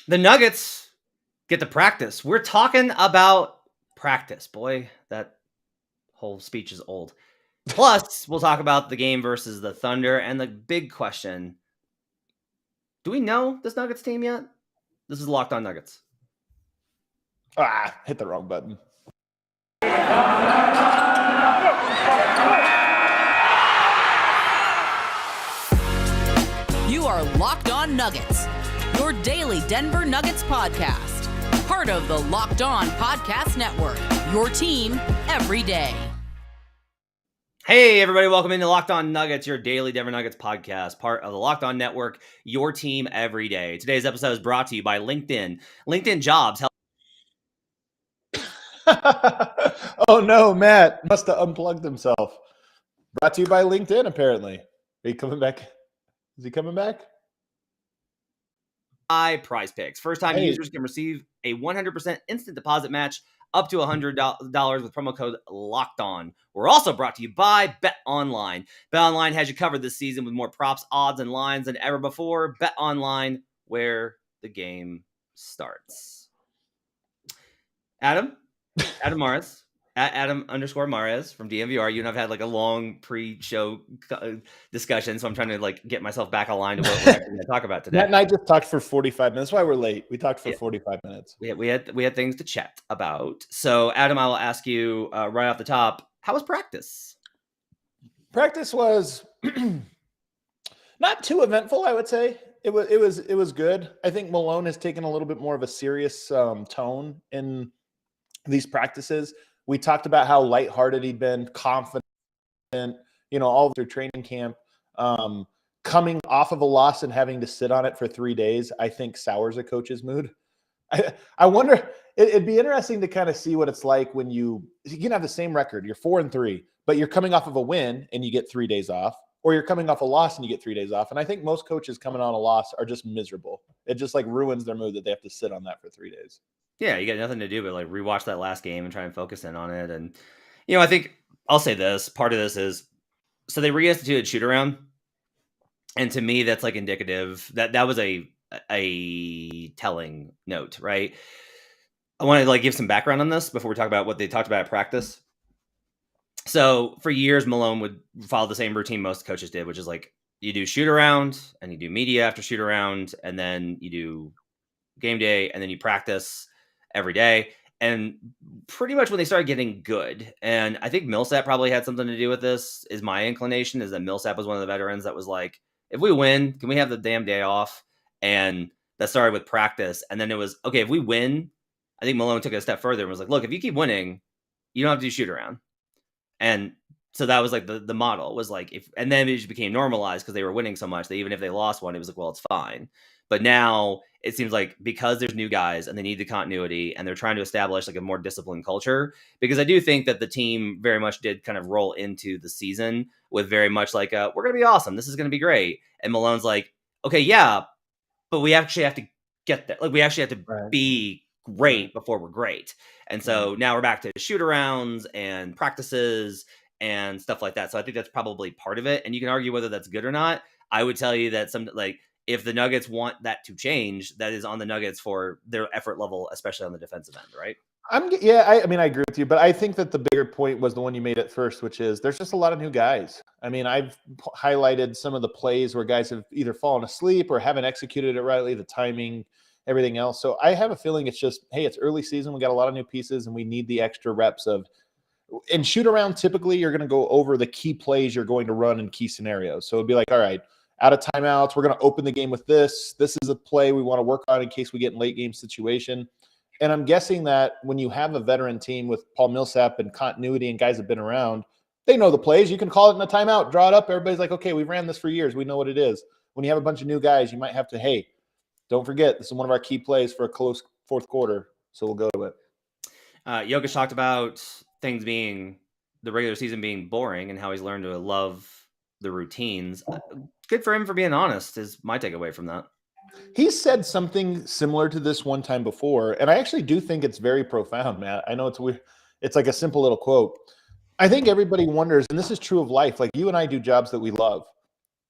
The Nuggets get to practice. We're talking about practice. Boy, that whole speech is old. Plus, we'll talk about the game versus the Thunder and the big question. Do we know this Nuggets team yet? This is Locked On Nuggets. Hit the wrong button. You are Locked On Nuggets, your daily Denver Nuggets podcast. Part of the Locked On Podcast Network, your team every day. Hey, everybody. Welcome into Locked On Nuggets, your daily Denver Nuggets podcast, part of the Locked On Network, your team every day. Today's episode is brought to you by LinkedIn. LinkedIn Jobs help. Oh, no, Matt must have unplugged himself. Brought to you by LinkedIn, apparently. Are you coming back? Is he coming back? By PrizePicks. First-time users can receive a 100% instant deposit match up to $100 with promo code LOCKEDON. We're also brought to you by BetOnline. BetOnline has you covered this season with more props, odds, and lines than ever before. BetOnline, where the game starts. Adam Mares, at Adam_Mares from DMVR. You and I've had like a long pre-show discussion, so I'm trying to get myself back aligned to what we're actually going to talk about today. Matt and I just talked for 45 minutes. That's why we're late. We talked for 45 minutes. We had things to chat about. So, Adam, I will ask you right off the top, how was practice? Practice was not too eventful, I would say. It was good. I think Malone has taken a little bit more of a serious tone in these practices. We talked about how lighthearted he'd been, confident, all through training camp. Coming off of a loss and having to sit on it for 3 days, I think sours a coach's mood. I wonder, it'd be interesting to kind of see what it's like when you can have the same record. You're 4-3, but you're coming off of a win and you get 3 days off, or you're coming off a loss and you get 3 days off. And I think most coaches coming on a loss are just miserable. It just ruins their mood that they have to sit on that for 3 days. Yeah, you got nothing to do but rewatch that last game and try and focus in on it. And, I think I'll say this, part of this is, so they reinstituted shoot around. And to me, that's indicative that was a telling note, right? I want to give some background on this before we talk about what they talked about at practice. So for years, Malone would follow the same routine most coaches did, which is you do shoot around and you do media after shoot around, and then you do game day, and then you practice every day. And pretty much when they started getting good, and I think Millsap probably had something to do with this, is my inclination, is that Millsap was one of the veterans that was like, if we win, can we have the damn day off? And that started with practice. And then it was, okay, if we win, I think Malone took it a step further and was like, look, if you keep winning, you don't have to do shoot around. And so that was the model was and then it just became normalized because they were winning so much that even if they lost one, it was well, it's fine. But now it seems because there's new guys and they need the continuity and they're trying to establish a more disciplined culture, because I do think that the team very much did kind of roll into the season with very much we're going to be awesome. This is going to be great. And Malone's okay, yeah, but we actually have to get there. We actually have to be great before we're great. And so now we're back to shoot arounds and practices and stuff like that. So I think that's probably part of it. And you can argue whether that's good or not. I would tell you that if the Nuggets want that to change, that is on the Nuggets for their effort level, especially on the defensive end, right? I agree with you, but I think that the bigger point was the one you made at first, which is there's just a lot of new guys. I've highlighted some of the plays where guys have either fallen asleep or haven't executed it rightly, the timing, everything else. So I have a feeling it's just, hey, it's early season. We got a lot of new pieces and we need the extra reps of, in shoot around, typically you're going to go over the key plays you're going to run in key scenarios. So it'd be all right, out of timeouts, we're going to open the game with this. This is a play we want to work on in case we get in late game situation. And I'm guessing that when you have a veteran team with Paul Millsap and continuity and guys have been around, they know the plays. You can call it in a timeout, draw it up. Everybody's okay, we've ran this for years. We know what it is. When you have a bunch of new guys, you might have to, hey, don't forget, this is one of our key plays for a close fourth quarter. So we'll go to it. Jokic talked about things being, the regular season being boring and how he's learned to love the routines. Good for him for being honest is my takeaway from that. He said something similar to this one time before, and I actually do think it's very profound, Matt. I know it's weird. It's a simple little quote. I think everybody wonders, and this is true of life, you and I do jobs that we love,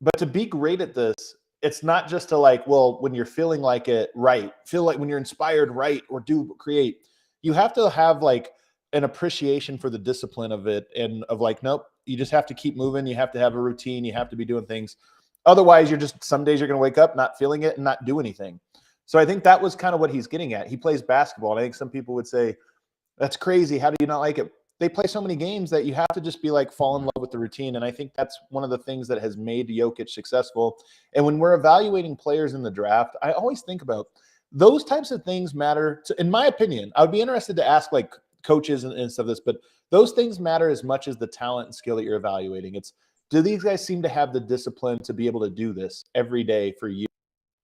but to be great at this, it's not just to like, well, when you're feeling like it, right. Feel like when you're inspired, right. Or create, you have to have like an appreciation for the discipline of it and of like, nope, you just have to keep moving. You have to have a routine. You have to be doing things. Otherwise, some days you're going to wake up not feeling it and not do anything. So I think that was kind of what he's getting at. He plays basketball. And I think some people would say, that's crazy. How do you not like it? They play so many games that you have to just be like fall in love with the routine. And I think that's one of the things that has made Jokic successful. And when we're evaluating players in the draft, I always think about those types of things matter. In my opinion, I would be interested to ask like coaches and stuff this, but those things matter as much as the talent and skill that you're evaluating. It's, do these guys seem to have the discipline to be able to do this every day for year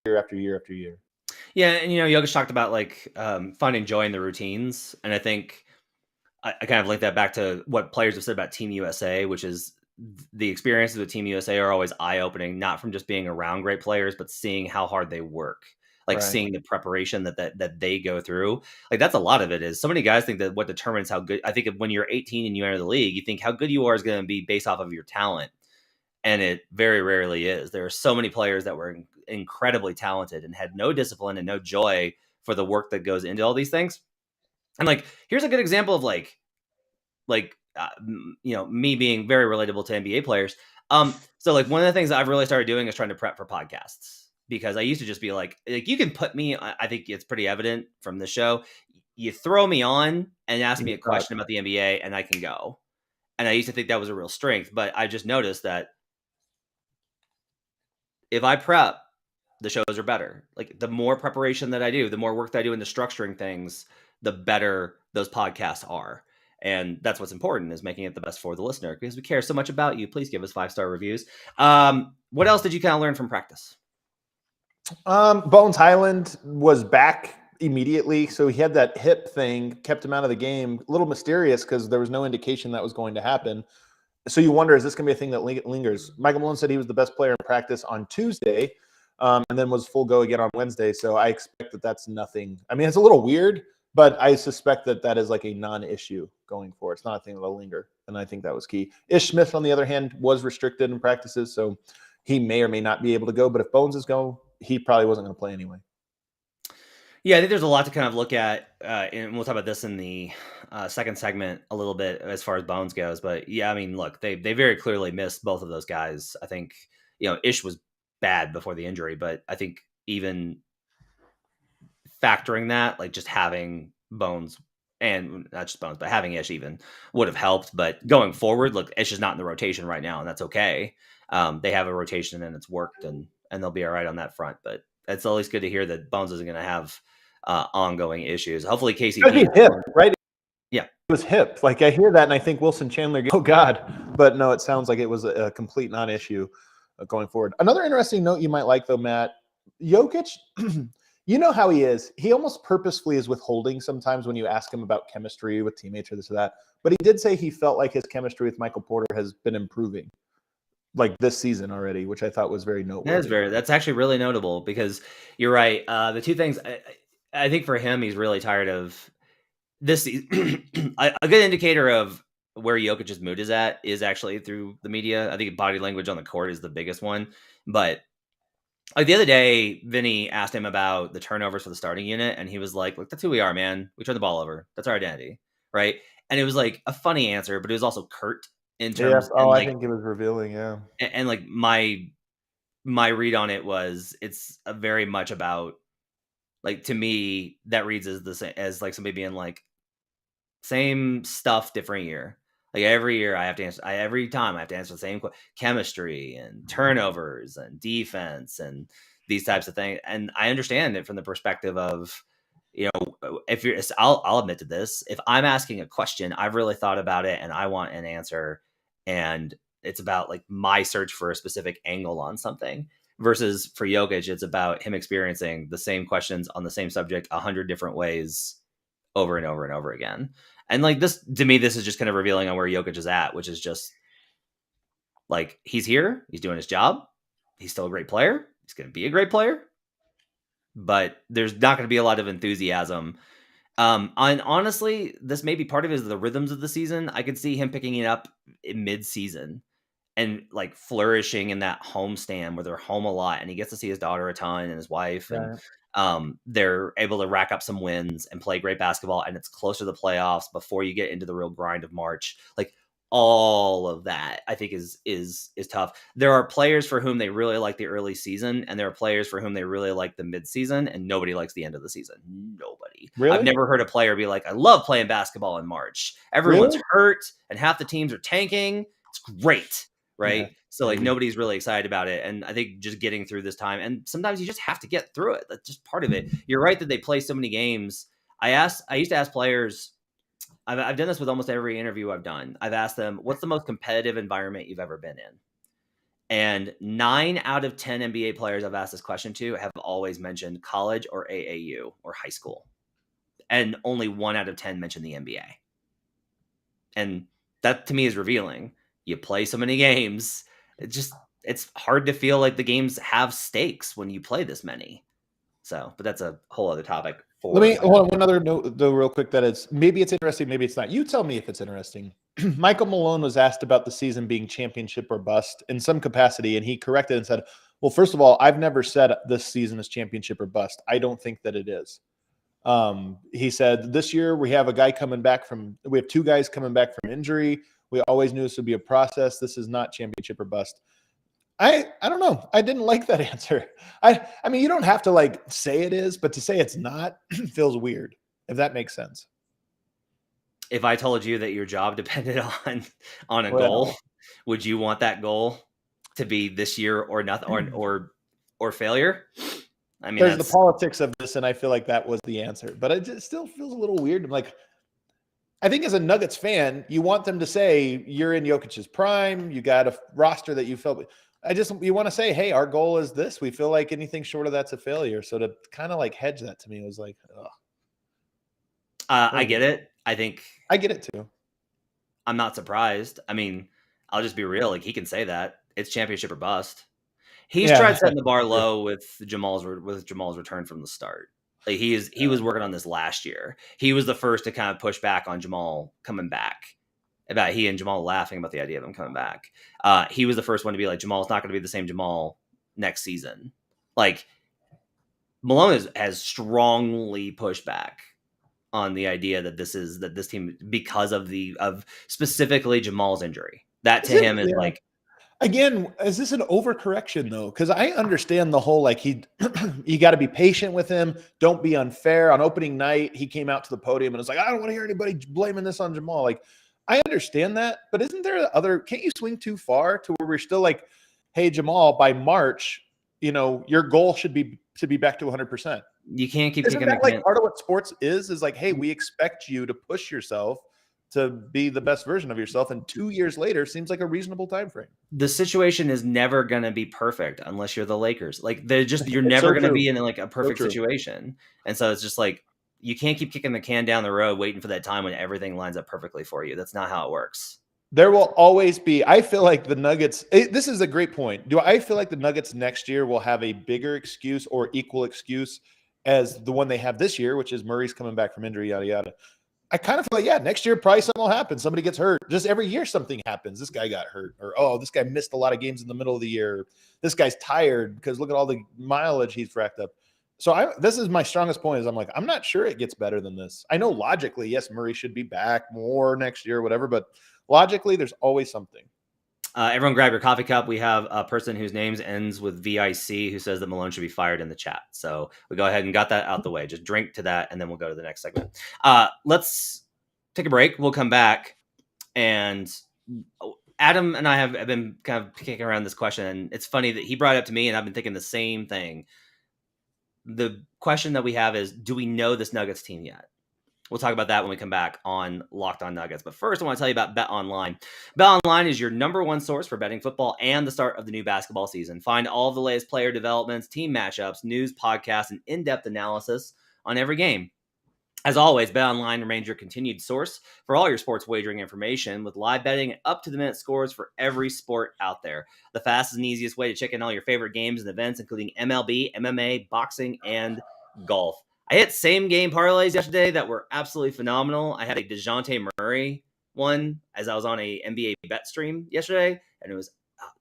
after year after year? Yeah, and Jokic talked about like finding joy in the routines, and I think I kind of link that back to what players have said about Team USA, which is the experiences with Team USA are always eye-opening, not from just being around great players, but seeing how hard they work, like Right. seeing the preparation that they go through. Like that's a lot of it. Is so many guys think that what determines how good. I think when you're 18 and you enter the league, you think how good you are is going to be based off of your talent, and it very rarely is. There are so many players that were incredibly talented and had no discipline and no joy for the work that goes into all these things. And like, here's a good example of like me being very relatable to NBA players. So like one of the things that I've really started doing is trying to prep for podcasts, because I used to just be like you can put me, I think it's pretty evident from the show, you throw me on and ask me a question about the NBA and I can go. And I used to think that was a real strength, but I just noticed that if I prep, the shows are better. Like the more preparation that I do, the more work that I do into structuring things, the better those podcasts are. And that's what's important, is making it the best for the listener, because we care so much about you. Please give us 5-star reviews. What else did you kind of learn from practice? Bones Highland was back immediately. So he had that hip thing, kept him out of the game. A little mysterious because there was no indication that was going to happen. So you wonder, is this going to be a thing that lingers? Michael Malone said he was the best player in practice on Tuesday, and then was full go again on Wednesday. So I expect that that's nothing. I mean, it's a little weird, but I suspect that that is like a non-issue going forward. It's not a thing that'll linger, and I think that was key. Ish Smith, on the other hand, was restricted in practices, so he may or may not be able to go. But if Bones is going, he probably wasn't going to play anyway. Yeah, I think there's a lot to kind of look at, and we'll talk about this in the second segment a little bit as far as Bones goes. But yeah, I mean, look, they very clearly missed both of those guys. I think Ish was bad before the injury, but I think even factoring that, like just having Bones, and not just Bones, but having Ish even would have helped. But going forward, look, Ish is not in the rotation right now, and that's okay. They have a rotation and it's worked, and they'll be all right on that front. But it's at least good to hear that Bones isn't going to have ongoing issues. Hopefully KCP hip, right? Yeah, it was hip. Like I hear that and I think Wilson Chandler, oh God, but no, it sounds like it was a complete non-issue going forward. Another interesting note you might like though, Matt, Jokic, you know how he is. He almost purposefully is withholding sometimes when you ask him about chemistry with teammates or this or that. But he did say he felt like his chemistry with Michael Porter has been improving, like this season already, which I thought was very noteworthy. that's actually really notable, because you're right. The two things I think for him, he's really tired of this. A good indicator of where Jokic's mood is at is actually through the media. I think body language on the court is the biggest one. But like the other day, Vinny asked him about the turnovers for the starting unit, and he was like, "Look, that's who we are, man. We turn the ball over. That's our identity, right?" And it was like a funny answer, but it was also curt in terms. Yeah. Oh, and like, I think it was revealing. Yeah. and like my read on it was, it's a very much about, like, to me that reads as the same as like somebody being like, same stuff, different year. Like every year I have to answer, every time I have to answer the same chemistry and turnovers and defense and these types of things. And I understand it from the perspective of, if you're, I'll admit to this. If I'm asking a question, I've really thought about it and I want an answer, and it's about like my search for a specific angle on something, versus for Jokic, it's about him experiencing the same questions on the same subject 100 different ways over and over and over again. And like this, to me, this is just kind of revealing on where Jokic is at, which is just like, he's here, he's doing his job, he's still a great player, he's going to be a great player, but there's not going to be a lot of enthusiasm. And honestly, this may be part of it, is the rhythms of the season. I could see him picking it up in mid-season and like flourishing in that home stand where they're home a lot, and he gets to see his daughter a ton and his wife, and they're able to rack up some wins and play great basketball, and it's closer to the playoffs before you get into the real grind of March. Like all of that, I think is tough. There are players for whom they really like the early season, and there are players for whom they really like the mid-season, and nobody likes the end of the season. Nobody. Really? I've never heard a player be like, I love playing basketball in March. Everyone's Really? hurt and half the teams are tanking. It's great. Right. Yeah, so like maybe. nobody's really excited about it. And I think just getting through this time, and sometimes you just have to get through it. That's just part of it. You're right that they play so many games. I used to ask players, I've done this with almost every interview I've done. I've asked them, what's the most competitive environment you've ever been in? And 9 out of 10 NBA players I've asked this question to have always mentioned college or AAU or high school. And only 1 out of 10 mentioned the NBA. And that to me is revealing. You play so many games, it's hard to feel like the games have stakes when you play this many. So, but that's a whole other topic. Let me one other note though, real quick. That is, maybe it's interesting, maybe it's not. You tell me if it's interesting. Michael Malone was asked about the season being championship or bust in some capacity, and he corrected and said, "Well, first of all, I've never said this season is championship or bust. I don't think that it is." He said, "This year we have 2 guys coming back from injury. We always knew this would be a process. This is not championship or bust." I don't know. I didn't like that answer. I mean, you don't have to like say it is, but to say it's not feels weird, if that makes sense. If I told you that your job depended on a goal, would you want that goal to be this year or nothing or failure? I mean, there's the politics of this, and I feel like that was the answer, but it just still feels a little weird. I'm like, I think as a Nuggets fan, you want them to say you're in Jokic's prime. You got a roster that you felt. You want to say, hey, our goal is this. We feel like anything short of that's a failure. So to kind of like hedge that to me was like, ugh. I get it. I think I get it too. I'm not surprised. I mean, I'll just be real. Like he can say that it's championship or bust. He's tried setting the bar low with Jamal's return from the start. Like he was working on this last year. He was the first to kind of push back on Jamal coming back. About he and Jamal laughing about the idea of him coming back. He was the first one to be like, Jamal's not going to be the same Jamal next season. Like Malone has strongly pushed back on the idea that this team, because of specifically Jamal's injury, that to him is like, again, is this an overcorrection though? Because I understand the whole like you got to be patient with him. Don't be unfair. On opening night, he came out to the podium and was like, I don't want to hear anybody blaming this on Jamal. Like, I understand that, but isn't there can't you swing too far to where we're still like, hey, Jamal, by March, your goal should be to be back to 100%. You can't keep Isn't that like part of what sports is like, hey, we expect you to push yourself to be the best version of yourself, and 2 years later seems like a reasonable time frame. The situation is never going to be perfect unless you're the Lakers. Like you're never going to be in like a perfect situation. And so it's just like, you can't keep kicking the can down the road, waiting for that time when everything lines up perfectly for you. That's not how it works. There will always be, I feel like the Nuggets, this is a great point. Do I feel like the Nuggets next year will have a bigger excuse or equal excuse as the one they have this year, which is Murray's coming back from injury, yada, yada. I kind of feel like, yeah, next year probably something will happen. Somebody gets hurt. Just every year something happens. This guy got hurt, or, oh, this guy missed a lot of games in the middle of the year. This guy's tired because look at all the mileage he's racked up. So this is my strongest point is I'm like, I'm not sure it gets better than this. I know logically, yes, Murray should be back more next year or whatever, but logically there's always something. Everyone grab your coffee cup. We have a person whose name ends with VIC who says that Malone should be fired in the chat. So we go ahead and got that out the way. Just drink to that, and then we'll go to the next segment. Let's take a break. We'll come back. And Adam and I have been kind of kicking around this question, and it's funny that he brought it up to me, and I've been thinking the same thing. The question that we have is, do we know this Nuggets team yet? We'll talk about that when we come back on Locked On Nuggets. But first, I want to tell you about BetOnline. BetOnline is your #1 source for betting football and the start of the new basketball season. Find all of the latest player developments, team matchups, news, podcasts, and in-depth analysis on every game. As always, BetOnline remains your continued source for all your sports wagering information with live betting and up-to-the-minute scores for every sport out there. The fastest and easiest way to check in all your favorite games and events, including MLB, MMA, boxing, and golf. I hit same game parlays yesterday that were absolutely phenomenal. I had a DeJounte Murray one as I was on a NBA bet stream yesterday, and it was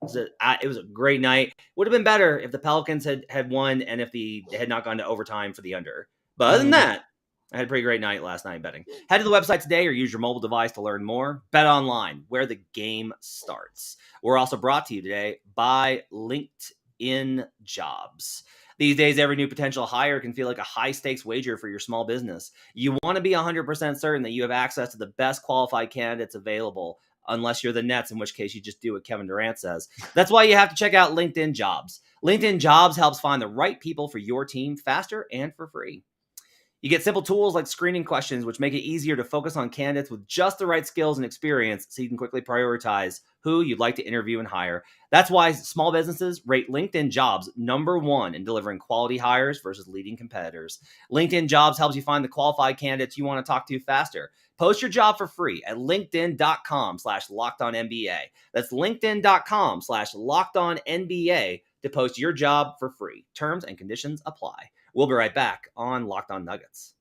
It was a great night. Would have been better if the Pelicans had won and if they had not gone to overtime for the under. But other than that, I had a pretty great night last night betting. Head to the website today or use your mobile device to learn more. BetOnline, where the game starts. We're also brought to you today by LinkedIn Jobs. These days, every new potential hire can feel like a high-stakes wager for your small business. You want to be 100% certain that you have access to the best qualified candidates available, unless you're the Nets, in which case you just do what Kevin Durant says. That's why you have to check out LinkedIn Jobs. LinkedIn Jobs helps find the right people for your team faster and for free. You get simple tools like screening questions, which make it easier to focus on candidates with just the right skills and experience so you can quickly prioritize who you'd like to interview and hire. That's why small businesses rate LinkedIn Jobs #1 in delivering quality hires versus leading competitors. LinkedIn Jobs helps you find the qualified candidates you want to talk to faster. Post your job for free at linkedin.com/LockedOnNBA. That's linkedin.com/LockedOnNBA to post your job for free. Terms and conditions apply. We'll be right back on Locked On Nuggets.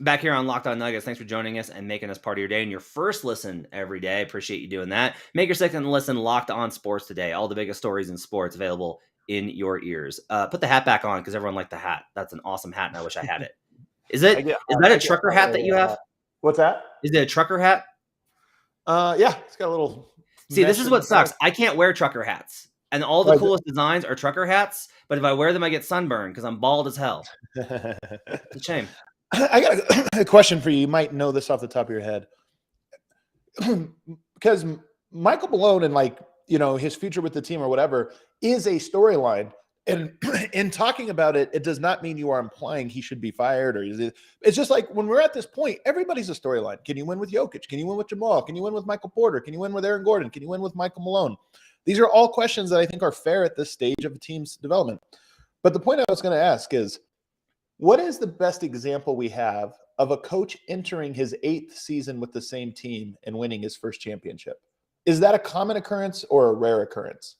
Back here on Locked On Nuggets. Thanks for joining us and making us part of your day and your first listen every day. Appreciate you doing that. Make your second listen Locked On Sports today. All the biggest stories in sports available in your ears. Put the hat back on because everyone liked the hat. That's an awesome hat, and I wish I had it. Is that a trucker hat that you have? What's that? Is it a trucker hat? Yeah, it's got a little. See, this is what sucks. I can't wear trucker hats. And all the coolest designs are trucker hats, but if I wear them, I get sunburned because I'm bald as hell. It's a shame. I got a question for you. You might know this off the top of your head. Because Michael Malone and his future with the team or whatever is a storyline. And in talking about it, it does not mean you are implying he should be fired it's just like when we're at this point, everybody's a storyline. Can you win with Jokic? Can you win with Jamal? Can you win with Michael Porter? Can you win with Aaron Gordon? Can you win with Michael Malone? These are all questions that I think are fair at this stage of a team's development. But the point I was going to ask is, what is the best example we have of a coach entering his 8th season with the same team and winning his first championship? Is that a common occurrence or a rare occurrence?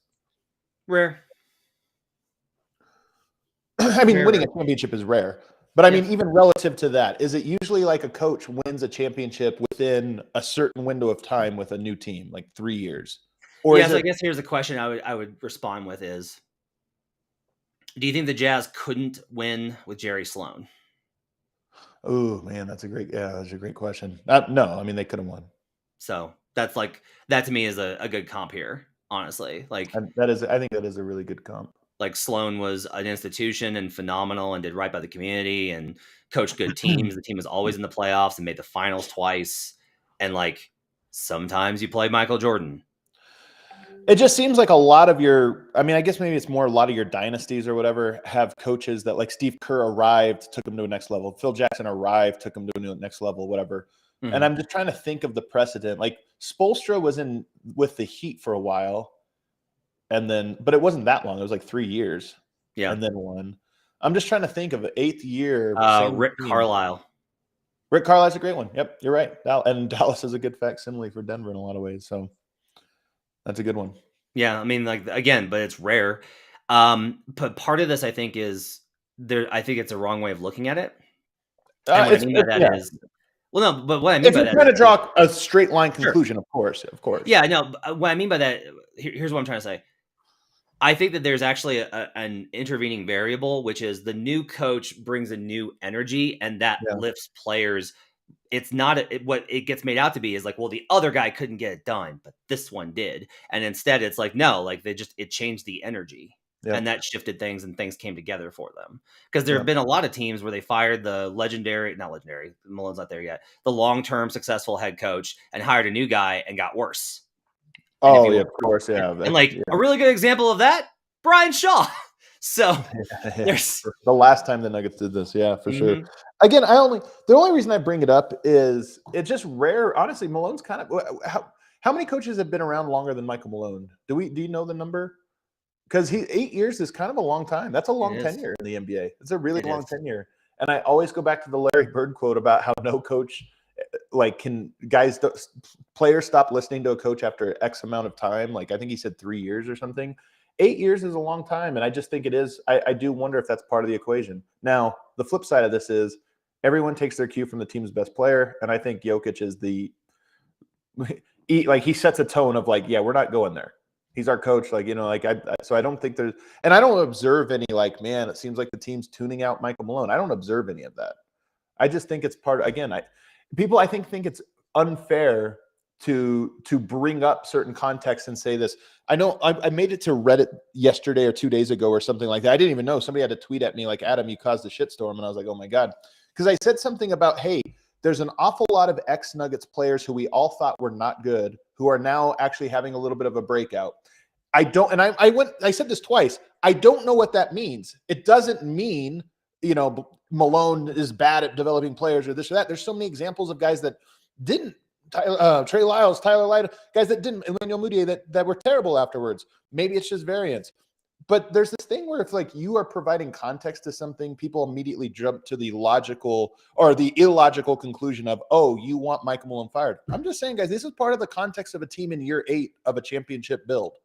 Rare. I mean, winning a championship is rare, but I mean, even relative to that, is it usually like a coach wins a championship within a certain window of time with a new team, like 3 years? Or I guess here's the question I would respond with is, do you think the Jazz couldn't win with Jerry Sloan? Oh man, that's a great question. No, I mean, they could have won. So that to me is a good comp here, honestly. I think that is a really good comp. Like Sloan was an institution and phenomenal and did right by the community and coached good teams. The team was always in the playoffs and made the finals twice. And sometimes you play Michael Jordan. It just seems like a lot of I guess maybe it's more a lot of your dynasties or whatever have coaches that like Steve Kerr arrived, took him to a next level. Phil Jackson arrived, took him to a next level, whatever. Mm-hmm. And I'm just trying to think of the precedent. Like Spoelstra was in with the Heat for a while. But it wasn't that long. It was like 3 years. Yeah. And then won. I'm just trying to think of an 8th year. Rick Carlisle. Rick Carlisle's a great one. Yep, you're right. And Dallas is a good facsimile for Denver in a lot of ways. So that's a good one. Yeah, I mean, again, but it's rare. But part of this, I think, is I think it's a wrong way of looking at it. And what I mean by that is, well, no, but what I mean by that, if you're trying to draw a straight line conclusion, sure. Of course. Yeah, no. What I mean by that, here's what I'm trying to say. I think that there's actually an intervening variable, which is the new coach brings a new energy, and that lifts players. It's not what it gets made out to be is like, well, the other guy couldn't get it done, but this one did, and instead it's like, no, it changed the energy, and that shifted things, and things came together for them. Because there have been a lot of teams where they fired the not legendary, Malone's not there yet, the long-term successful head coach, and hired a new guy and got worse. Oh, yeah, of course, yeah. And a really good example of that, Brian Shaw. So there's the last time the Nuggets did this, for sure. Again, the only reason I bring it up is it's just rare. Honestly, Malone's kind of how many coaches have been around longer than Michael Malone? Do you know the number? Because 8 years is kind of a long time. That's a long tenure in the NBA. It's a really long tenure. And I always go back to the Larry Bird quote about how no coach players stop listening to a coach after X amount of time. I think he said 3 years or something. 8 years is a long time. And I just think it is. I do wonder if that's part of the equation. Now, the flip side of this is Everyone takes their cue from the team's best player, and I think Jokic is he sets a tone of like, yeah, we're not going there. He's our coach, so I don't think there's, and I don't observe any man, it seems like the team's tuning out Michael Malone. I don't observe any of that. I just think it's people I think it's unfair to bring up certain context and say this. I know I made it to Reddit yesterday or 2 days ago or something like that. I didn't even know. Somebody had to tweet at me like, Adam, you caused a shitstorm. And I was like, oh my God. Because I said something about, hey, there's an awful lot of ex-Nuggets players who we all thought were not good, who are now actually having a little bit of a breakout. I said this twice. I don't know what that means. It doesn't mean, Malone is bad at developing players or this or that. There's so many examples of guys that didn't. Trey Lyles, Tyler Lytle, guys that didn't, Emmanuel Mudiay that were terrible afterwards. Maybe it's just variance. But there's this thing where if you are providing context to something, people immediately jump to the logical or the illogical conclusion of, oh, you want Michael Malone fired. I'm just saying, guys, this is part of the context of a team in year 8 of a championship build.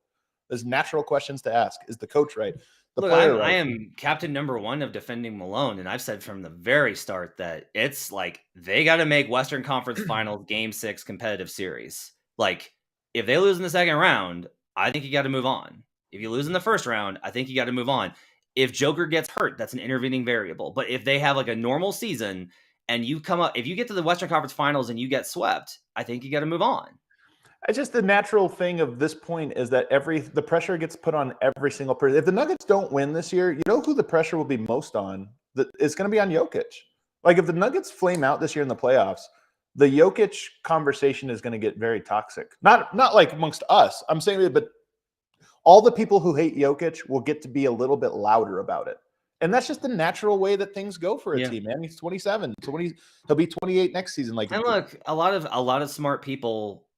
There's natural questions to ask. Is the coach right? Look, I am captain number 1 of defending Malone, and I've said from the very start that it's like they got to make Western Conference Finals Game 6 competitive series. Like, if they lose in the second round, I think you got to move on. If you lose in the first round, I think you got to move on. If Joker gets hurt, that's an intervening variable. But if they have a normal season and if you get to the Western Conference Finals and you get swept, I think you got to move on. It's just the natural thing of this point is that the pressure gets put on every single person. If the Nuggets don't win this year, you know who the pressure will be most on? It's going to be on Jokic. Like if the Nuggets flame out this year in the playoffs, the Jokic conversation is going to get very toxic. Not like amongst us. I'm saying it, but all the people who hate Jokic will get to be a little bit louder about it. And that's just the natural way that things go for a team, man. He's 27. He'll be 28 next season. And look, a lot of smart people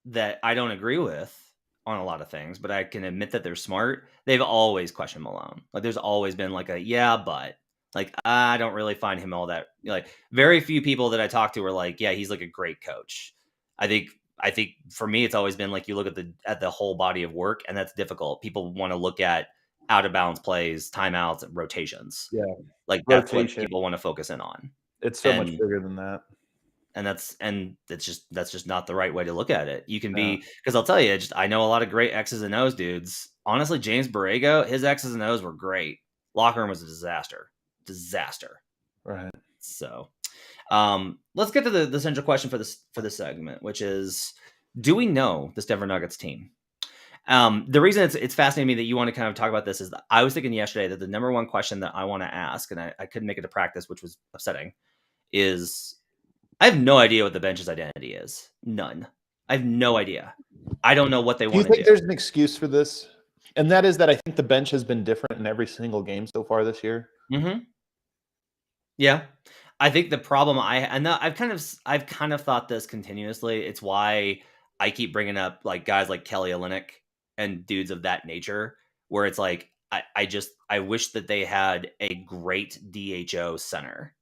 that I don't agree with on a lot of things, but I can admit that they're smart. They've always questioned Malone. Like there's always been but I don't really find him all that, very few people that I talk to are like, yeah, he's like a great coach. I think for me, it's always been like, you look at the whole body of work, and that's difficult. People want to look at out of bounds plays, timeouts, and rotations. Yeah. That's what people want to focus in on. It's so much bigger than that. And that's just not the right way to look at it. You can be, because I'll tell you, I know a lot of great X's and O's dudes. Honestly, James Borrego, his X's and O's were great. Locker room was a disaster. Right. So, let's get to the central question for this segment, which is, do we know this Denver Nuggets team? The reason it's fascinating to me that you want to kind of talk about this is that I was thinking yesterday that the number one question that I want to ask, and I couldn't make it a practice, which was upsetting, is I have no idea what the bench's identity is. None. I have no idea. I don't know what they want to do. Do you think there's an excuse for this? And that is that I think the bench has been different in every single game so far this year. Mm-hmm. Yeah. I think the problem I've kind of thought this continuously. It's why I keep bringing up like guys like Kelly Olynyk and dudes of that nature, where it's like, I wish that they had a great DHO center.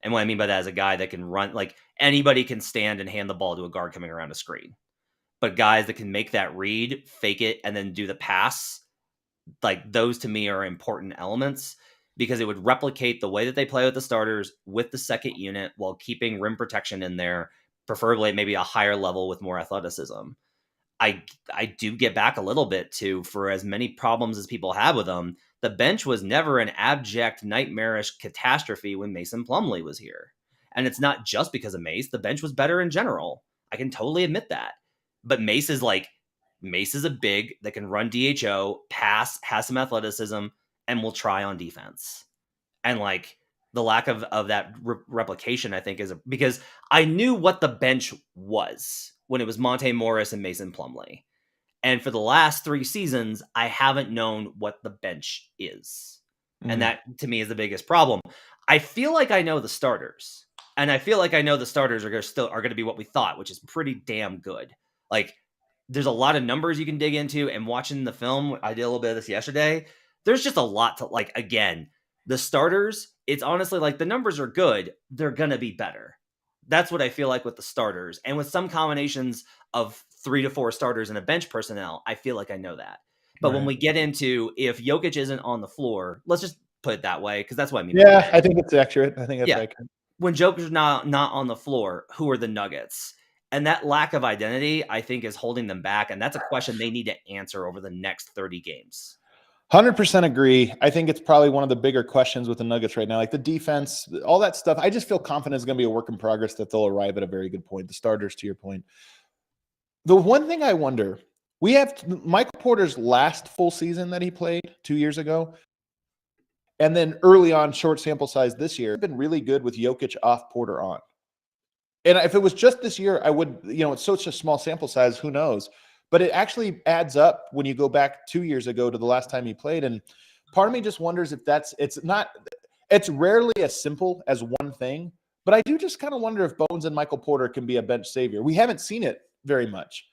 And what I mean by that is a guy that can run, like anybody can stand and hand the ball to a guard coming around a screen, but guys that can make that read, fake it, and then do the pass, like those to me are important elements, because it would replicate the way that they play with the starters with the second unit while keeping rim protection in there, preferably maybe a higher level with more athleticism. I do get back a little bit to, for as many problems as people have with them, the bench was never an abject, nightmarish catastrophe when Mason Plumlee was here. And it's not just because of Mace. The bench was better in general. I can totally admit that. But Mace is a big that can run DHO, pass, has some athleticism, and will try on defense. And like the lack of that replication, I think, is because I knew what the bench was when it was Monte Morris and Mason Plumlee. And for the last 3 seasons, I haven't known what the bench is. Mm. And that, to me, is the biggest problem. I feel like I know the starters. And I feel like I know the starters are going to be what we thought, which is pretty damn good. Like, there's a lot of numbers you can dig into. And watching the film, I did a little bit of this yesterday. There's just a lot to, like, again, the starters, it's honestly like the numbers are good. They're going to be better. That's what I feel like with the starters. And with some combinations of 3 to 4 starters and a bench personnel, I feel like I know that. But when we get into, if Jokic isn't on the floor, let's just put it that way, because that's what I mean. Yeah, I think it's accurate. I think that's accurate. when Joker's not on the floor, who are the Nuggets? And that lack of identity, I think, is holding them back. And that's a question they need to answer over the next 30 games. 100% agree. I think it's probably one of the bigger questions with the Nuggets right now, like the defense, all that stuff. I just feel confident it's going to be a work in progress, that they'll arrive at a very good point. The starters, to your point. The one thing I wonder, we have Michael Porter's last full season that he played 2 years ago. And then early on, short sample size this year, been really good with Jokic off, Porter on. And if it was just this year, I would, it's such a small sample size, who knows? But it actually adds up when you go back 2 years ago to the last time he played. And part of me just wonders if it's rarely as simple as one thing. But I do just kind of wonder if Bones and Michael Porter can be a bench savior. We haven't seen it very much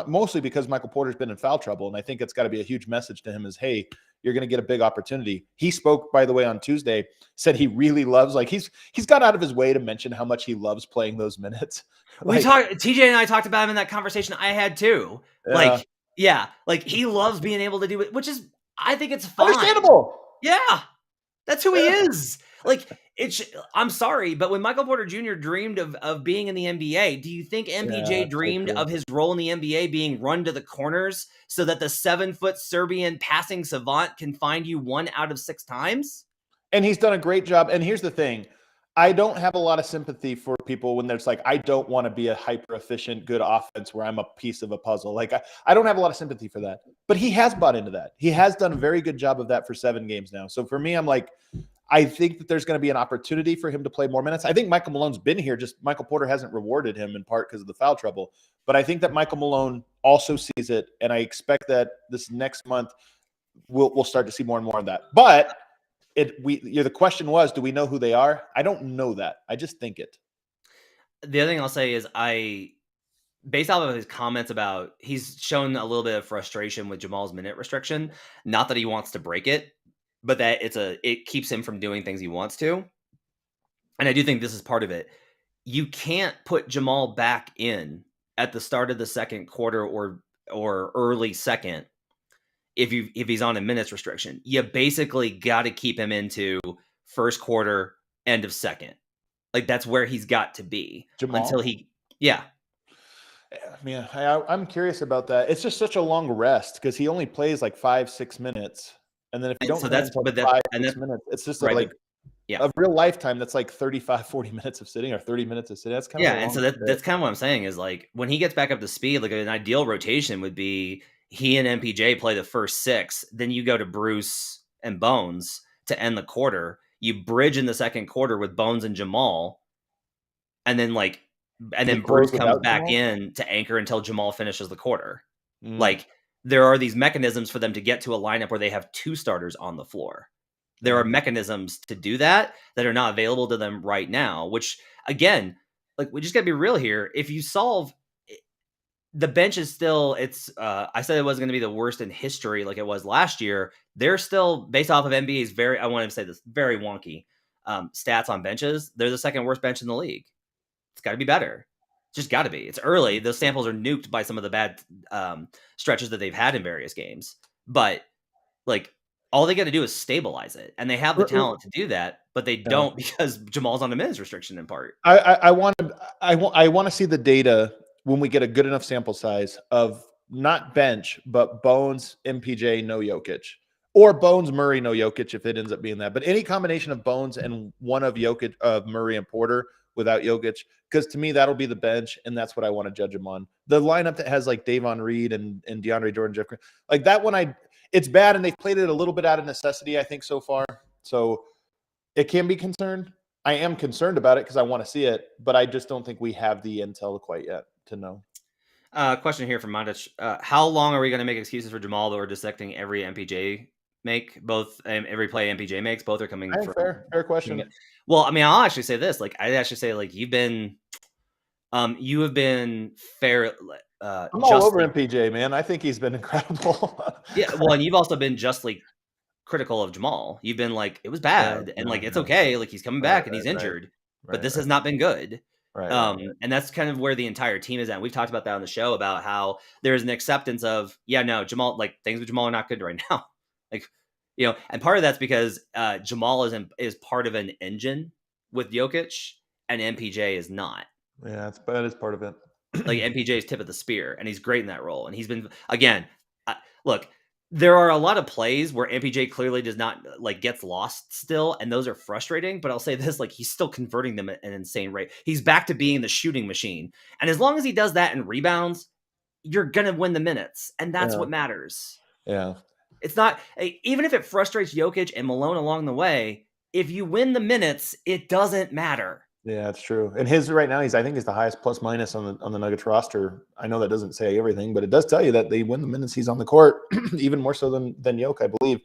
mostly because Michael Porter's been in foul trouble. And I think it's got to be a huge message to him is, hey, you're going to get a big opportunity. He spoke, by the way, on Tuesday, said he really loves, he's gone out of his way to mention how much he loves playing those minutes. TJ and I talked about him in that conversation I had too. He loves being able to do it, which is, I think it's fine. Understandable. Yeah. That's who he is. I'm sorry, but when Michael Porter Jr. dreamed of being in the NBA, do you think MPJ dreamed of his role in the NBA being run to the corners so that the 7-foot Serbian passing savant can find you 1 out of 6 times? And he's done a great job. And here's the thing. I don't have a lot of sympathy for people when there's I don't want to be a hyper efficient, good offense where I'm a piece of a puzzle. I don't have a lot of sympathy for that, but he has bought into that. He has done a very good job of that for 7 games now. So for me, I'm I think that there's going to be an opportunity for him to play more minutes. I think Michael Malone's been here. Just Michael Porter hasn't rewarded him in part because of the foul trouble. But I think that Michael Malone also sees it. And I expect that this next month we'll start to see more and more of that. But the question was, do we know who they are? I don't know that. I just think it. The other thing I'll say is based off of his comments about, he's shown a little bit of frustration with Jamal's minute restriction. Not that he wants to break it, but that it keeps him from doing things he wants to. And I do think this is part of it. You can't put Jamal back in at the start of the second quarter or early second if he's on a minutes restriction. You basically got to keep him into first quarter, end of second. That's where he's got to be Jamal? until yeah. Man, I'm curious about that. It's just such a long rest because he only plays 5-6 minutes. And then if you don't play until 5-6 minutes, it's just a real lifetime. That's 35, 40 minutes of sitting or 30 minutes of sitting. That's kind of and so that's kind of what I'm saying is when he gets back up to speed, an ideal rotation would be he and MPJ play the first 6, then you go to Bruce and Bones to end the quarter. You bridge in the second quarter with Bones and Jamal, and then Bruce comes back in to anchor until Jamal finishes the quarter. There are these mechanisms for them to get to a lineup where they have 2 starters on the floor. There are mechanisms to do that are not available to them right now, which again, we just gotta be real here. If you solve the bench is still, I said it wasn't going to be the worst in history like it was last year. They're still, based off of NBA's I want to say this, very wonky stats on benches. They're the second worst bench in the league. It's got to be better. It's just got to be. It's early. Those samples are nuked by some of the bad stretches that they've had in various games. But all they got to do is stabilize it. And they have the talent to do that, but they don't because Jamal's on a minutes restriction in part. I want to see the data when we get a good enough sample size of not bench, but Bones, MPJ, no Jokic. Or Bones, Murray, no Jokic if it ends up being that. But any combination of Bones and one of Jokic, of Murray and Porter without Jokic, because to me, that'll be the bench, and that's what I want to judge him on. The lineup that has Davon Reed and DeAndre Jordan, Jeff, that one, it's bad, and they've played it a little bit out of necessity, I think, so far. So it can be concerned. I am concerned about it because I want to see it, but I just don't think we have the intel quite yet to know. Question here from Mandich. How long are we going to make excuses for Jamal that we're dissecting every MPJ make? Both every play MPJ makes, both are coming from fair question. Well, I'll actually say this. I'd actually say you have been fair. I'm all over MPJ, man. I think he's been incredible. Yeah, well, and you've also been justly critical of Jamal. You've been it was bad, and it's okay. He's coming back and he's injured, but this has not been good. And that's kind of where the entire team is at. We've talked about that on the show about how there's an acceptance of, Jamal, things with Jamal are not good right now. And part of that's because Jamal is part of an engine with Jokic, and MPJ is not. Yeah, that is part of it. Like MPJ's tip of the spear, and he's great in that role. And he's been, again, look, there are a lot of plays where MPJ clearly does not, like, gets lost still, and those are frustrating. But I'll say this, like, he's still converting them at an insane rate. He's back to being the shooting machine. And as long as he does that and rebounds, you're going to win the minutes. And that's what matters. Yeah. It's not, even if it frustrates Jokic and Malone along the way, if you win the minutes, it doesn't matter. Yeah, it's true. And his right now, I think he's the highest plus minus on the Nuggets roster. I know that doesn't say everything, but it does tell you that they win the minutes he's on the court, even more so than Jokic, I believe.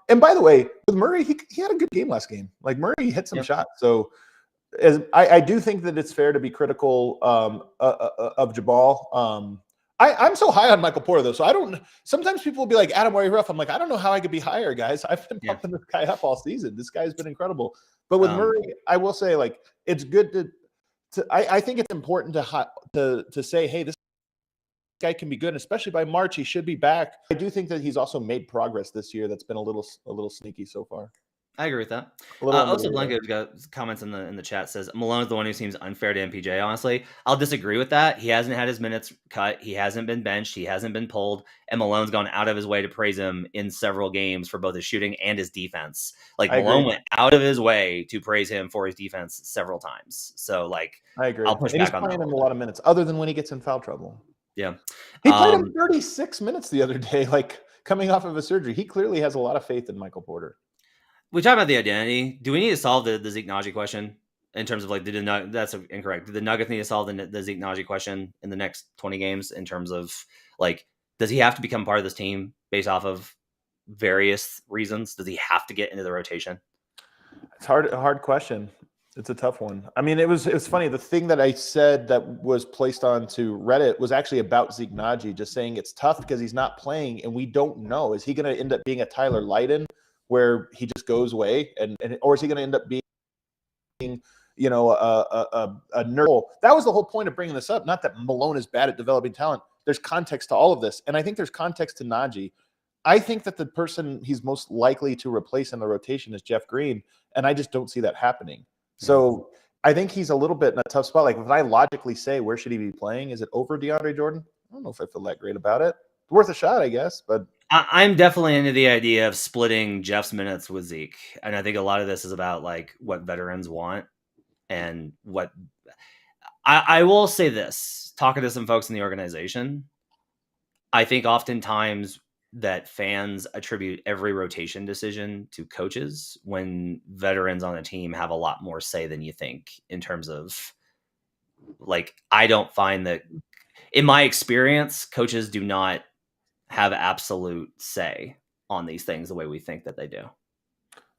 And by the way, with Murray, he had a good game last game. Like, Murray hit some shots. So I do think that it's fair to be critical of Jabal. I'm so high on Michael Porter, though. So I don't – sometimes people will be like, Adam, why are you rough? I'm like, I don't know how I could be higher, guys. I've been pumping this guy up all season. This guy's been incredible. But with Murray, I will say, like, it's good I think it's important to say, hey, this guy can be good, especially by March. He should be back. I do think that he's also made progress this year that's been a little sneaky so far. I agree with that. Also, Blanco's got comments in the chat, says Malone's the one who seems unfair to MPJ. Honestly, I'll disagree with that. He hasn't had his minutes cut. He hasn't been benched. He hasn't been pulled. And Malone's gone out of his way to praise him in several games for both his shooting and his defense. Like, Malone went out of his way to praise him for his defense several times. So, like, I agree. I'll push and back he's on playing that. him a lot of minutes, other than when he gets in foul trouble. Yeah. He played him 36 minutes the other day, like, coming off of a surgery. He clearly has a lot of faith in Michael Porter. We talk about the identity. Do we need to solve the Zeke Naji question in terms of, like, that's incorrect. Do the Nuggets need to solve the Zeke Naji question in the next 20 games in terms of, like, does he have to become part of this team based off of various reasons? Does he have to get into the rotation? It's a hard question. It's a tough one. I mean, it was funny. The thing that I said that was placed onto Reddit was actually about Zeke Naji, just saying it's tough because he's not playing and we don't know. Is he going to end up being a Tyler Lydon, where he just goes away, or is he going to end up being, you know, a nerd? That was the whole point of bringing this up. Not that Malone is bad at developing talent. There's context to all of this, and I think there's context to Naji. I think that the person he's most likely to replace in the rotation is Jeff Green, and I just don't see that happening. So I think he's a little bit in a tough spot. Like, if I logically say where should he be playing, is it over DeAndre Jordan? I don't know if I feel that great about it. It's worth a shot, I guess, but. I'm definitely into the idea of splitting Jeff's minutes with Zeke. And I think a lot of this is about, like, what veterans want and what I will say this, talking to some folks in the organization, I think oftentimes that fans attribute every rotation decision to coaches when veterans on a team have a lot more say than you think in terms of, like, I don't find that in my experience, coaches do not have absolute say on these things the way we think that they do.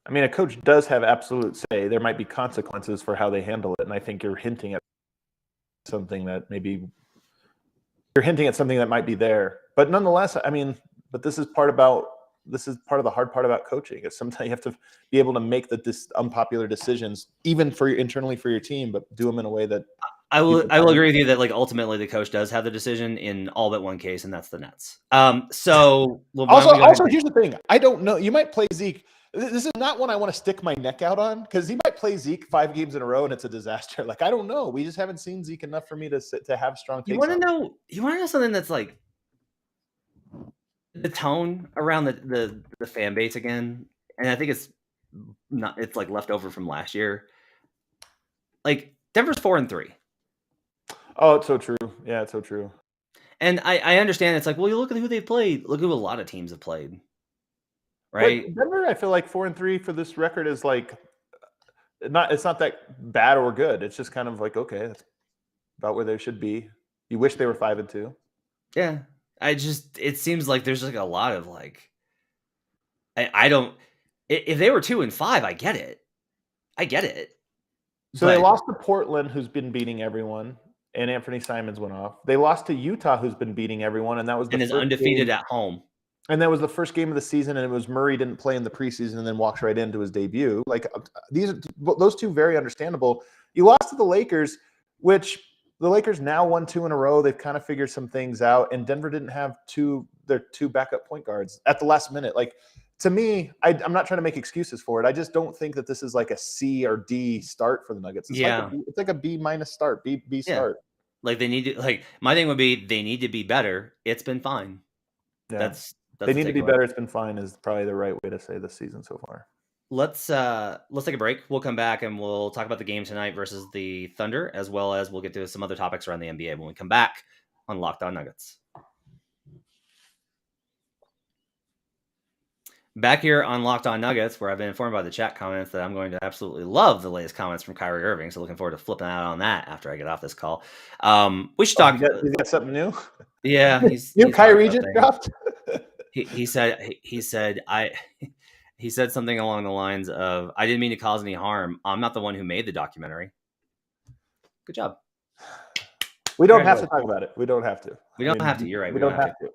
I mean, a coach does have absolute say. There might be consequences for how they handle it. And I think you're hinting at something that might be there. But nonetheless, I mean, but this is part of the hard part about coaching. Is sometimes you have to be able to make the unpopular decisions, even internally for your team, but do them in a way that I will agree with you that, like, ultimately the coach does have the decision in all but one case, and that's the Nets. Also, here's the thing. I don't know. You might play Zeke. This is not one I want to stick my neck out on, because he might play Zeke 5 games in a row and it's a disaster. Like, I don't know. We just haven't seen Zeke enough for me to have strong takes. You want to know something that's, like, the tone around the fan base again, and I think it's like left over from last year. Like, Denver's 4-3. Oh, it's so true. Yeah, it's so true. And I understand it's like, well, you look at who they've played. Look who a lot of teams have played. Right? But Denver, I feel like 4-3 for this record is like it's not that bad or good. It's just kind of like, okay, that's about where they should be. You wish they were 5-2. Yeah. It seems like there's, like, a lot of, like, I don't, if they were 2-5, I get it. So they lost to Portland, who's been beating everyone, and Anthony Simons went off. They lost to Utah, who's been beating everyone, and that was is undefeated at home. And that was the first game of the season, and it was Murray didn't play in the preseason and then walks right into his debut. Like, those two very understandable. You lost to the Lakers, which the Lakers now won 2 in a row. They've kind of figured some things out, and Denver didn't have their two backup point guards at the last minute. Like, to me, I'm not trying to make excuses for it. I just don't think that this is like a C or D start for the Nuggets. It's like a B minus start, B start. Like they need to, like, my thing would be they need to be better. It's been fine. Yeah. That's they need to be better. It's been fine is probably the right way to say this season so far. Let's take a break. We'll come back and we'll talk about the game tonight versus the Thunder, as well as we'll get to some other topics around the NBA when we come back on Locked On Nuggets. Back here on Locked On Nuggets, where I've been informed by the chat comments that I'm going to absolutely love the latest comments from Kyrie Irving. So looking forward to flipping out on that after I get off this call. We should talk. You got something new? Yeah, he's Kyrie just dropped. He said something along the lines of, "I didn't mean to cause any harm. I'm not the one who made the documentary." Good job. We don't have to talk about it. We don't have to. We don't have to. You're right. We don't have to.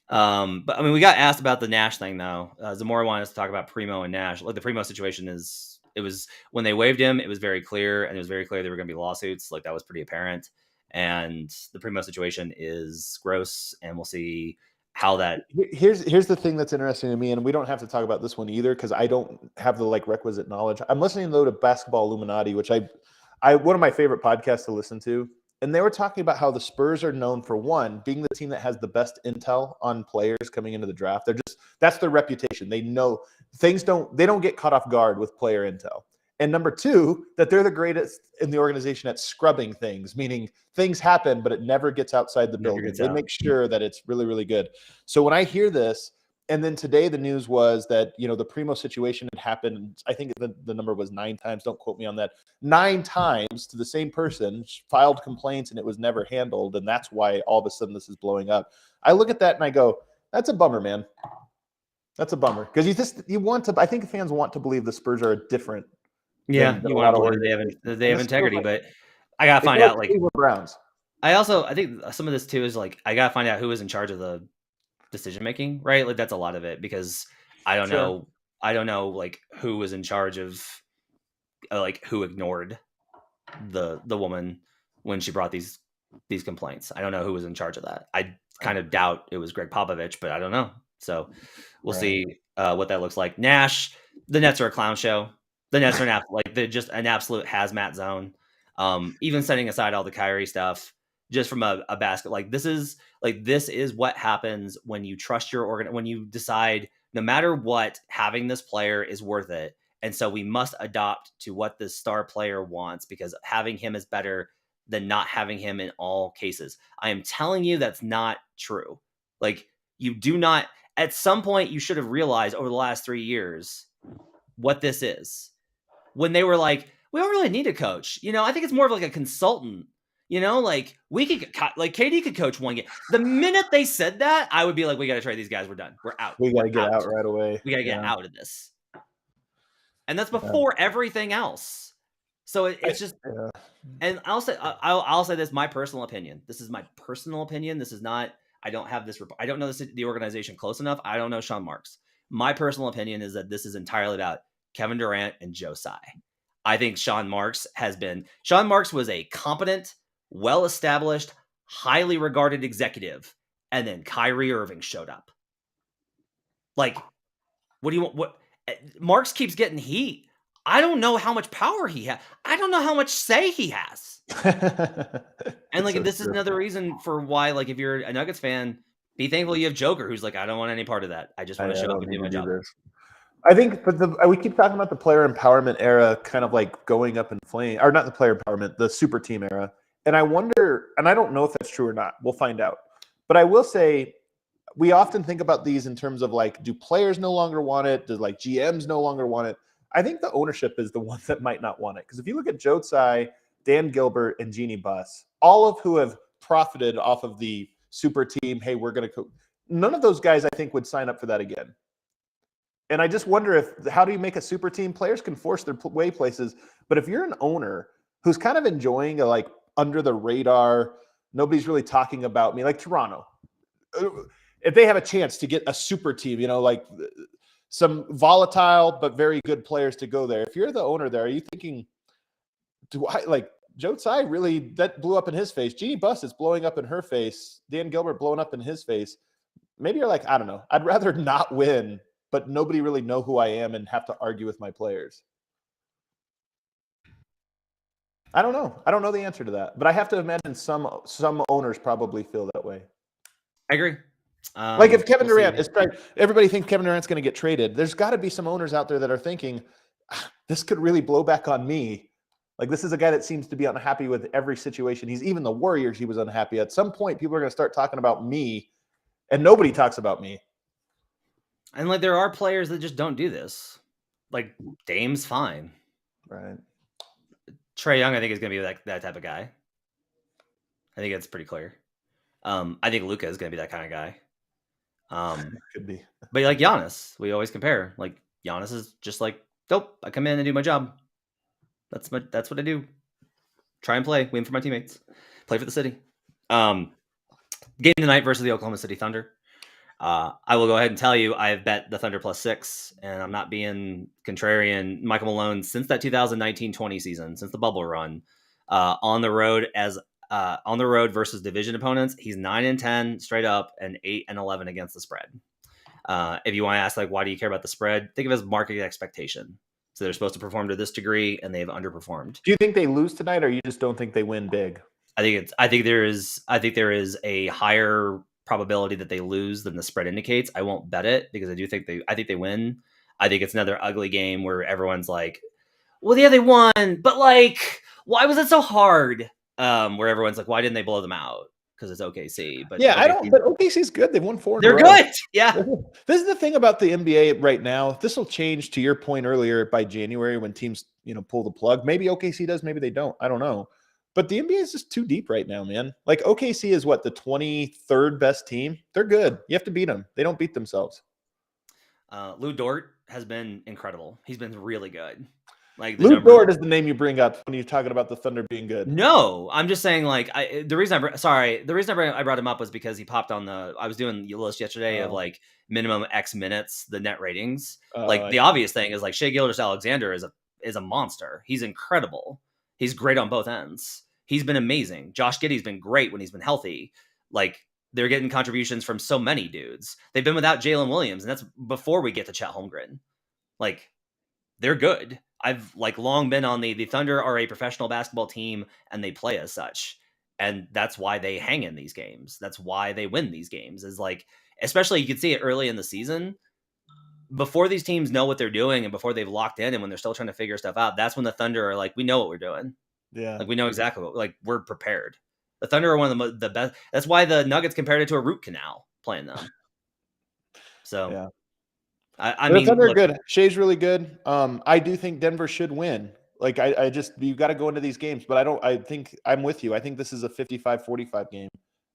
But I mean, we got asked about the Nash thing though. Zamora wanted us to talk about Primo and Nash. Like the Primo situation it was when they waived him, it was very clear, and it was very clear there were going to be lawsuits. Like that was pretty apparent. And the Primo situation is gross, and we'll see how that. Here's the thing that's interesting to me, and we don't have to talk about this one either because I don't have the requisite knowledge. I'm listening though to Basketball Illuminati, which I one of my favorite podcasts to listen to. And they were talking about how the Spurs are known for, one, being the team that has the best intel on players coming into the draft. That's their reputation. They know they don't get caught off guard with player intel. And number two, that they're the greatest in the organization at scrubbing things, meaning things happen, but it never gets outside the building. They make sure that it's really, really good. So when I hear this, and then today the news was that, the Primo situation had happened. I think the number was 9 times. Don't quote me on that. 9 times to the same person, filed complaints, and it was never handled. And that's why all of a sudden this is blowing up. I look at that and I go, that's a bummer, man. That's a bummer. Because I think fans want to believe the Spurs are different. Yeah, you want to believe they have integrity, but I got to find out. Browns. I think some of this too is I got to find out who is in charge of the decision making, right? Like that's a lot of it because I don't know who was in charge of who ignored the woman when she brought these complaints. I don't know who was in charge of that. I kind of doubt it was Greg Popovich, but I don't know. So we'll see what that looks like. Nash, the Nets are a clown show. The Nets are they're just an absolute hazmat zone. Even setting aside all the Kyrie stuff, just from a basket, this is what happens when you trust when you decide no matter what, having this player is worth it. And so we must adopt to what the star player wants because having him is better than not having him in all cases. I am telling you that's not true. You do not, at some point you should have realized over the last 3 years what this is. When they were we don't really need a coach. I think it's more of a consultant. We could, KD could coach one game. The minute they said that, I would be we got to trade these guys. We're done. We're out. We got to get out right away. We got to get out of this. And that's before everything else. So it's just, and I'll say this, my personal opinion. This is my personal opinion. This is not, I don't have this, I don't know the organization close enough. I don't know Sean Marks. My personal opinion is that this is entirely about Kevin Durant and Joe Tsai. I think Sean Marks was a competent, well-established, highly regarded executive, and then Kyrie Irving showed up. What do you want? What Marks keeps getting heat. I don't know how much power he has. I don't know how much say he has. And this is another reason for why, if you're a Nuggets fan, be thankful you have Joker, who's I don't want any part of that. I just want to show up and do my job. I think, but we keep talking about the player empowerment era kind of going up in flame, or not the player empowerment, the super team era. And I wonder, and I don't know if that's true or not. We'll find out. But I will say, we often think about these in terms of do players no longer want it? Do GMs no longer want it? I think the ownership is the one that might not want it. Because if you look at Joe Tsai, Dan Gilbert, and Jeannie Buss, all of who have profited off of the super team, hey, we're going to none of those guys I think would sign up for that again. And I just wonder how do you make a super team? Players can force their way places, but if you're an owner who's kind of enjoying under the radar, nobody's really talking about me, like Toronto, if they have a chance to get a super team, some volatile but very good players to go there. If you're the owner there, are you thinking, do I Joe Tsai really, that blew up in his face. Jeannie Buss is blowing up in her face. Dan Gilbert blowing up in his face. Maybe you're I don't know. I'd rather not win but nobody really know who I am and have to argue with my players. I don't know. I don't know the answer to that, but I have to imagine some owners probably feel that way. I agree. Like if Kevin Durant is trying, everybody thinks Kevin Durant's going to get traded. There's got to be some owners out there that are thinking, this could really blow back on me. Like this is a guy that seems to be unhappy with every situation. He's even the Warriors he was unhappy. At some point, people are going to start talking about me, and nobody talks about me. And like there are players that just don't do this. Like Dame's fine. Right. Trae Young, I think, is going to be that type of guy. I think it's pretty clear. I think Luka is going to be that kind of guy. Could be. But like Giannis, we always compare. Like Giannis is just like, nope, I come in and do my job. That's what I do. Try and play, win for my teammates, play for the city. Game tonight versus the Oklahoma City Thunder. I will go ahead and tell you, I have bet the Thunder +6, and I'm not being contrarian. Michael Malone, since that 2019-20 season, since the bubble run, on the road versus division opponents, he's 9-10 straight up and 8-11 against the spread. If you want to ask, like, why do you care about the spread? Think of it as market expectation. So they're supposed to perform to this degree, and they've underperformed. Do you think they lose tonight, or you just don't think they win big? I think there is a higher probability that they lose than the spread indicates. I won't bet it because I think they win. I think it's another ugly game where everyone's like, well, yeah, they won, but like, why was it so hard? Where everyone's like, why didn't they blow them out? Because it's OKC. But yeah, but OKC's good. They've won 4 in a row. They're good. Yeah. This is the thing about the NBA right now. This will change, to your point earlier, by January when teams, pull the plug. Maybe OKC does, maybe they don't. I don't know. But the NBA is just too deep right now, man. Like OKC is the 23rd best team. They're good. You have to beat them. They don't beat themselves. Lou Dort has been incredible. He's been really good. Like Lou Dort is the name you bring up when you're talking about the Thunder being good. No, I'm just saying, like, the reason I brought him up was because he popped on I was doing the list yesterday of like minimum X minutes, the net ratings. The obvious thing is like Shai Gilgeous-Alexander is a monster. He's incredible. He's great on both ends. He's been amazing. Josh Giddey's been great when he's been healthy. Like they're getting contributions from so many dudes. They've been without Jalen Williams, and that's before we get to Chet Holmgren. Like they're good. I've long been on the Thunder are a professional basketball team and they play as such. And that's why they hang in these games. That's why they win these games is like, especially you can see it early in the season before these teams know what they're doing and before they've locked in and when they're still trying to figure stuff out. That's when the Thunder are like, we know what we're doing. Yeah. Like we know exactly we're prepared. The Thunder are one of the best. That's why the Nuggets compared it to a root canal playing them. So yeah. I mean, Thunder are good. Shai's really good. I do think Denver should win. Like you got to go into these games, but I think I'm with you. I think this is a 55-45 game,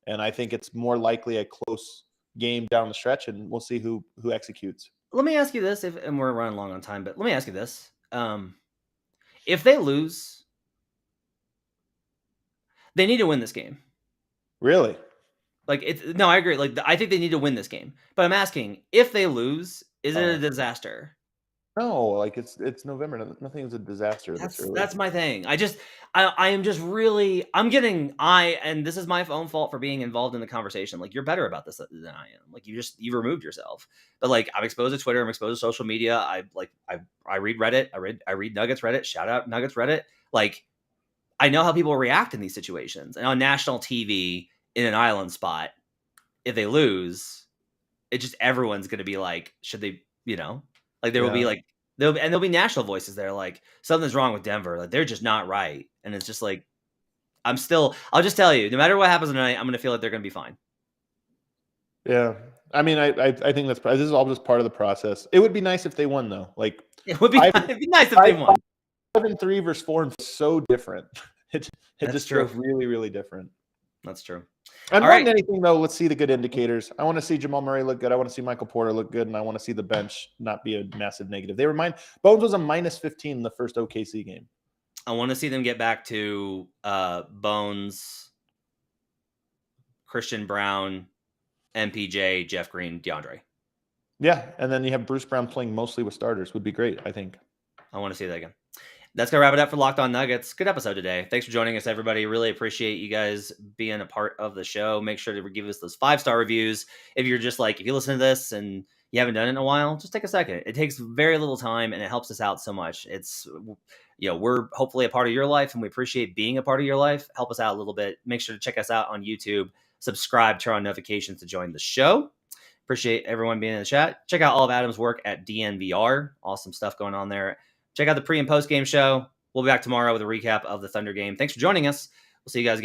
and I think it's more likely a close game down the stretch, and we'll see who executes. Let me ask you this, and we're running long on time, but let me ask you this: if they lose, they need to win this game. Really? No, I agree. I think they need to win this game, but I'm asking if they lose. Is it a disaster? No, it's November. Nothing's a disaster. That's my thing. I am just really, and this is my own fault for being involved in the conversation. Like you're better about this than I am. Like you removed yourself. But like I'm exposed to Twitter. I'm exposed to social media. I read Reddit. I read Nuggets Reddit. Shout out Nuggets Reddit. Like I know how people react in these situations. And on national TV in an island spot, if they lose, it just everyone's going to be like, should they, there will be like, there'll be national voices there. Like something's wrong with Denver. Like they're just not right. And it's just like, I'll just tell you, no matter what happens tonight, I'm going to feel like they're going to be fine. Yeah. I mean, I think this is all just part of the process. It would be nice if they won though. Like it would be nice if they won. 7-3 versus 4 is so different. It just true. feels really, really different. That's true. And more than anything, though, let's see the good indicators. I want to see Jamal Murray look good. I want to see Michael Porter look good, and I want to see the bench not be a massive negative. Bones was a -15 in the first OKC game. I want to see them get back to Bones, Christian Brown, MPJ, Jeff Green, DeAndre. Yeah, and then you have Bruce Brown playing mostly with starters. Would be great, I think. I want to see that again. That's going to wrap it up for Locked On Nuggets. Good episode today. Thanks for joining us, everybody. Really appreciate you guys being a part of the show. Make sure to give us those 5-star reviews. If you're just if you listen to this and you haven't done it in a while, just take a second. It takes very little time and it helps us out so much. It's, we're hopefully a part of your life and we appreciate being a part of your life. Help us out a little bit. Make sure to check us out on YouTube. Subscribe, turn on notifications to join the show. Appreciate everyone being in the chat. Check out all of Adam's work at DNVR. Awesome stuff going on there. Check out the pre and post game show. We'll be back tomorrow with a recap of the Thunder game. Thanks for joining us. We'll see you guys again.